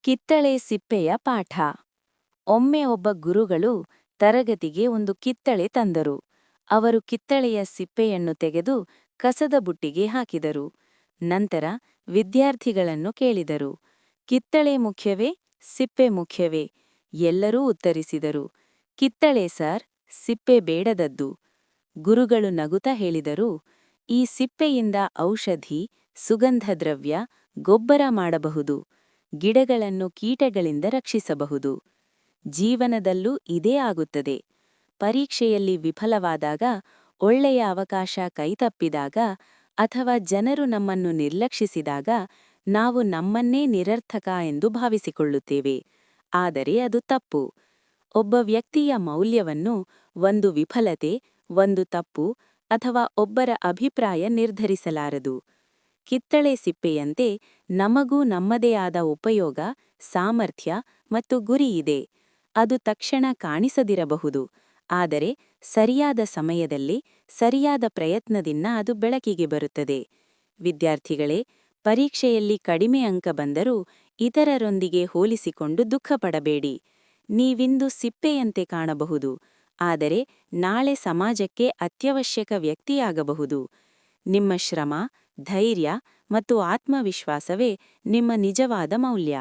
ಕಿತ್ತಳೆ ಸಿಪ್ಪೆಯ ಪಾಠ. ಒಮ್ಮೆ ಒಬ್ಬ ಗುರುಗಳು ತರಗತಿಗೆ ಒಂದು ಕಿತ್ತಳೆ ತಂದರು. ಅವರು ಕಿತ್ತಳೆಯ ಸಿಪ್ಪೆಯನ್ನು ತೆಗೆದು ಕಸದ ಬುಟ್ಟಿಗೆ ಹಾಕಿದರು. ನಂತರ ವಿದ್ಯಾರ್ಥಿಗಳನ್ನು ಕೇಳಿದರು, ಕಿತ್ತಳೆ ಮುಖ್ಯವೇ, ಸಿಪ್ಪೆ ಮುಖ್ಯವೇ? ಎಲ್ಲರೂ ಉತ್ತರಿಸಿದರು, ಕಿತ್ತಳೆ ಸರ್, ಸಿಪ್ಪೆ ಬೇಡದದ್ದು. ಗುರುಗಳು ನಗುತ್ತಾ ಹೇಳಿದರು, ಈ ಸಿಪ್ಪೆಯಿಂದ ಔಷಧಿ, ಸುಗಂಧದ್ರವ್ಯ, ಗೊಬ್ಬರ ಮಾಡಬಹುದು. ಗಿಡಗಳನ್ನು ಕೀಟಗಳಿಂದ ರಕ್ಷಿಸಬಹುದು. ಜೀವನದಲ್ಲೂ ಇದೇ ಆಗುತ್ತದೆ. ಪರೀಕ್ಷೆಯಲ್ಲಿ ವಿಫಲವಾದಾಗ, ಒಳ್ಳೆಯ ಅವಕಾಶ ಕೈತಪ್ಪಿದಾಗ ಅಥವಾ ಜನರು ನಮ್ಮನ್ನು ನಿರ್ಲಕ್ಷಿಸಿದಾಗ ನಾವು ನಮ್ಮನ್ನೇ ನಿರರ್ಥಕ ಎಂದು ಭಾವಿಸಿಕೊಳ್ಳುತ್ತೇವೆ. ಆದರೆ ಅದು ತಪ್ಪು. ಒಬ್ಬ ವ್ಯಕ್ತಿಯ ಮೌಲ್ಯವನ್ನು ಒಂದು ವಿಫಲತೆ, ಒಂದು ತಪ್ಪು ಅಥವಾ ಒಬ್ಬರ ಅಭಿಪ್ರಾಯ ನಿರ್ಧರಿಸಲಾರದು. ಕಿತ್ತಳೆ ಸಿಪ್ಪೆಯಂತೆ ನಮಗೂ ನಮ್ಮದೇ ಆದ ಉಪಯೋಗ, ಸಾಮರ್ಥ್ಯ ಮತ್ತು ಗುರಿ ಇದೆ. ಅದು ತಕ್ಷಣ ಕಾಣಿಸದಿರಬಹುದು, ಆದರೆ ಸರಿಯಾದ ಸಮಯದಲ್ಲಿ ಸರಿಯಾದ ಪ್ರಯತ್ನದಿಂದ ಅದು ಬೆಳಕಿಗೆ ಬರುತ್ತದೆ. ವಿದ್ಯಾರ್ಥಿಗಳೇ, ಪರೀಕ್ಷೆಯಲ್ಲಿ ಕಡಿಮೆ ಅಂಕ ಬಂದರೂ ಇತರರೊಂದಿಗೆ ಹೋಲಿಸಿಕೊಂಡು ದುಃಖಪಡಬೇಡಿ. ನೀವಿಂದು ಸಿಪ್ಪೆಯಂತೆ ಕಾಣಬಹುದು, ಆದರೆ ನಾಳೆ ಸಮಾಜಕ್ಕೆ ಅತ್ಯವಶ್ಯಕ ವ್ಯಕ್ತಿಯಾಗಬಹುದು. ನಿಮ್ಮ ಶ್ರಮ, ಧೈರ್ಯ ಮತ್ತು ಆತ್ಮವಿಶ್ವಾಸವೇ ನಿಮ್ಮ ನಿಜವಾದ ಮೌಲ್ಯ.